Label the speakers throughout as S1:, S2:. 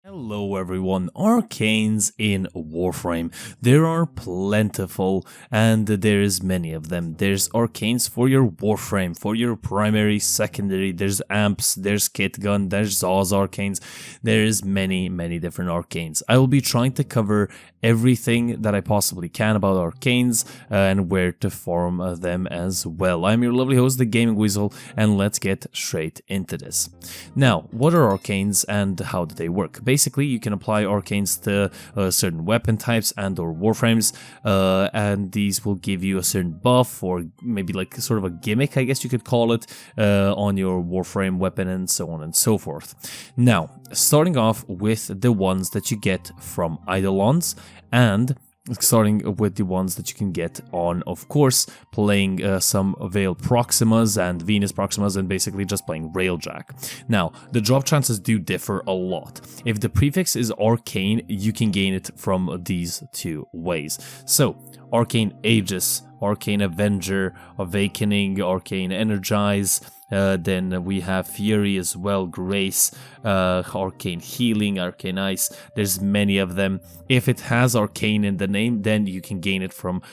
S1: Hello everyone, Arcanes in Warframe. There are plentiful and there is many of them. There's Arcanes for your Warframe, for your primary, secondary, there's Amps, there's Kitgun, there's Zaw's Arcanes. There's many different Arcanes. I will be trying to cover everything that I possibly can about Arcanes and where to farm them as well. I'm your lovely host, the Gaming Weasel, and let's get straight into this. Now, what are Arcanes and how do they work? Basically, you can apply Arcanes to certain weapon types and or Warframes, and these will give you a certain buff or maybe like sort of a gimmick, I guess you could call it, on your Warframe weapon and so on and so forth. Now, starting off with the ones that you get from Eidolons, and starting with the ones that you can get on, of course, playing some Veil Proximas and Venus Proximas and basically just playing Railjack. Now, the drop chances do differ a lot. If the prefix is Arcane, you can gain it from these two ways. So, Arcane Aegis, Arcane Avenger, Awakening, Arcane Energize, then we have Fury as well, Grace, Arcane Healing, Arcane Ice. There's many of them. If it has Arcane in the name, then you can gain it from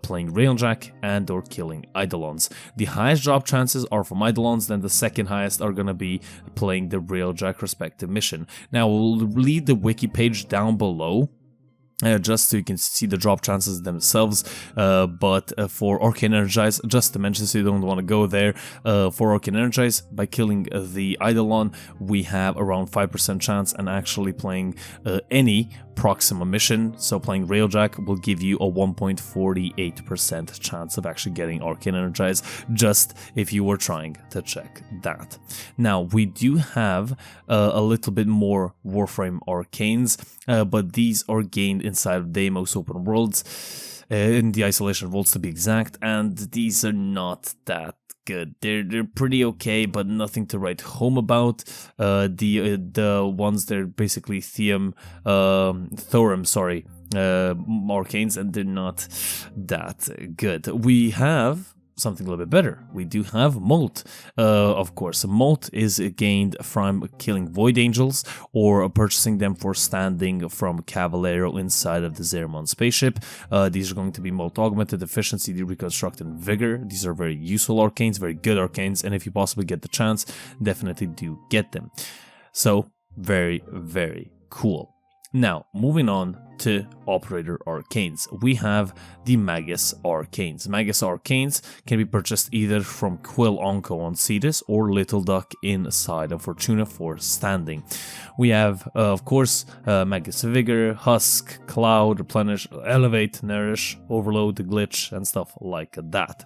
S1: playing Railjack and or killing Eidolons. The highest drop chances are from Eidolons, then the second highest are gonna be playing the Railjack respective mission. Now we'll leave the wiki page down below, just so you can see the drop chances themselves, but for Arcane Energize, just to mention so you don't want to go there, for Arcane Energize, by killing the Eidolon, we have around 5% chance, and actually playing any Proxima mission, so playing Railjack, will give you a 1.48% chance of actually getting Arcane Energize, just if you were trying to check that. Now, we do have a little bit more Warframe Arcanes, but these are gained inside of Deimos open worlds, in the Isolation Vaults to be exact, and these are not that good. They're pretty okay, but nothing to write home about. The ones they're basically Theorem, Arcanes, and they're not that good. We have something a little bit better. We do have Molt. Of course, Molt is gained from killing Void Angels or purchasing them for standing from Cavallero inside of the Zeremon spaceship. These are going to be Molt Augmented, Efficiency, Reconstruct, and Vigor. These are very useful Arcanes, very good Arcanes, and if you possibly get the chance, definitely do get them. So, very cool. Now, moving on to Operator Arcanes, we have the Magus Arcanes. Magus Arcanes can be purchased either from Quill Onco on Cetus or Little Duck inside of Fortuna for standing. We have, of course, Magus Vigor, Husk, Cloud, Replenish, Elevate, Nourish, Overload, Glitch, and stuff like that.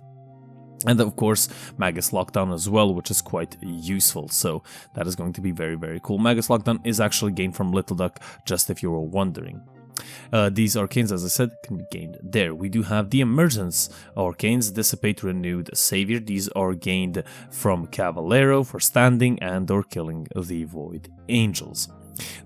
S1: And of course, Magus Lockdown as well, which is quite useful, so that is going to be very cool. Magus Lockdown is actually gained from Little Duck, just if you were wondering. These Arcanes, as I said, can be gained there. We do have the Emergence Arcanes, Dissipate, Renewed, Savior. These are gained from Cavallero for standing and or killing the Void Angels.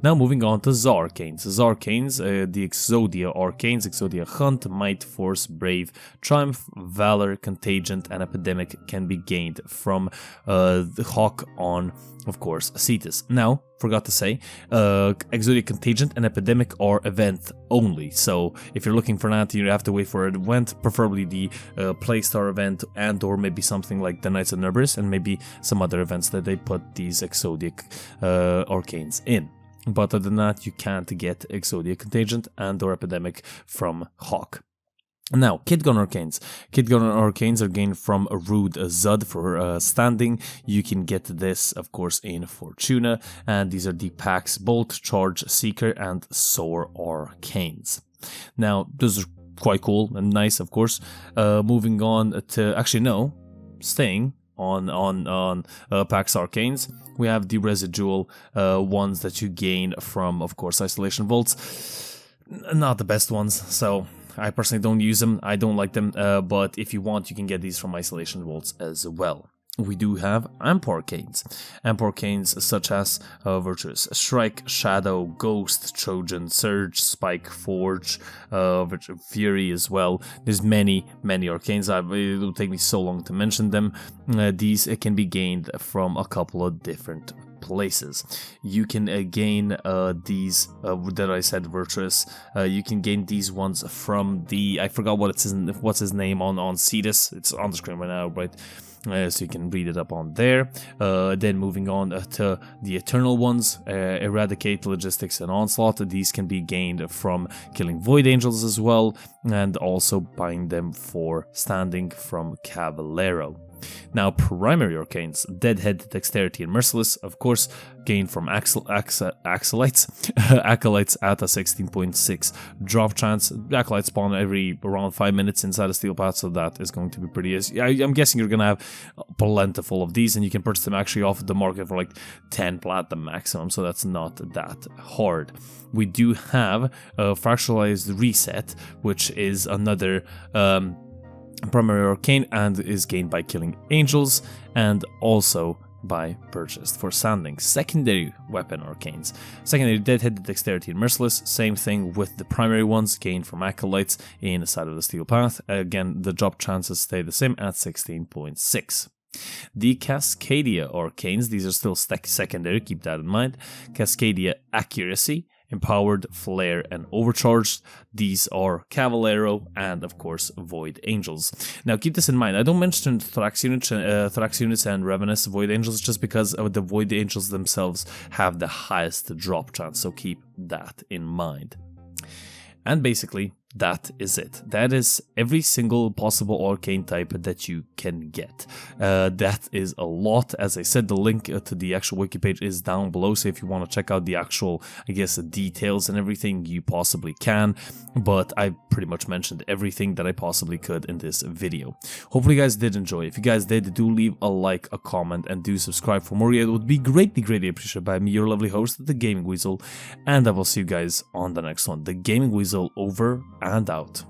S1: Now moving on to Zarcanes. Zarcanes, the Exodia Arcanes, Exodia Hunt, Might, Force, Brave, Triumph, Valor, Contagion, and Epidemic can be gained from the Hawk on, of course, Cetus. Now, forgot to say, Exodia Contagion and Epidemic are event only, so if you're looking for that, you have to wait for an event, preferably the Playstar event and or maybe something like the Knights of Nerberus and maybe some other events that they put these Exodia Arcanes in. But other than that, you can't get Exodia Contagion and or Epidemic from Hawk. Now, Kitgun Arcanes. Kitgun Arcanes are gained from Rude Zud for standing. You can get this, of course, in Fortuna, and these are the Pax Bolt, Charge, Seeker, and Soar Arcanes. Now, those are quite cool and nice, of course. Moving on to, actually no, staying on Pax Arcanes, we have the Residual ones that you gain from, of course, Isolation Vaults. Not the best ones, so I personally don't use them, I don't like them, but if you want, you can get these from Isolation Vaults as well. we do have Arcanes. Arcanes such as Virtous, Strike, Shadow, Ghost, Trojan, Surge, Spike, Forge, Fury as well. There's many Arcanes. It will take me so long to mention them. These can be gained from a couple of different places. You can gain these that I said Virtuous. You can gain these ones from the, I forgot what's his name on Cetus. It's on the screen right now, right? So you can read it up on there. Then moving on to the Eternal ones, Eradicate, Logistics, and Onslaught. These can be gained from killing Void Angels as well, and also buying them for standing from Caballero. Now, primary Arcanes, Deadhead, Dexterity, and Merciless, of course, gained from Acolytes at a 16.6 drop chance. Acolytes spawn every around 5 minutes inside a Steel Path, so that is going to be pretty easy. I'm guessing you're going to have plentiful of these, and you can purchase them actually off the market for like 10 platinum maximum, so that's not that hard. We do have Fractalized Reset, which is another primary arcane and is gained by killing angels and also by purchased for standing. Secondary weapon arcanes, secondary Deadhead, Dexterity, and Merciless, same thing with the primary ones, gained from Acolytes in the side of the Steel Path. Again, the drop chances stay the same at 16.6. The Cascadia arcanes, these are still secondary, keep that in mind. Cascadia Accuracy, Empowered, Flare, and Overcharged. These are Caballero and, of course, Void Angels. Now, keep this in mind. I don't mention Thrax units and Ravenous Void Angels just because the Void Angels themselves have the highest drop chance, so keep that in mind. And basically, that is it. That is every single possible arcane type that you can get. That is a lot. As I said, the link to the actual wiki page is down below, so if you want to check out the actual, I guess, details and everything, you possibly can. But I pretty much mentioned everything that I possibly could in this video. Hopefully you guys did enjoy. If you guys did, do leave a like, a comment, and do subscribe for more. It would be greatly appreciated by me, your lovely host, the Gaming Weasel, and I will see you guys on the next one. The Gaming Weasel over and out.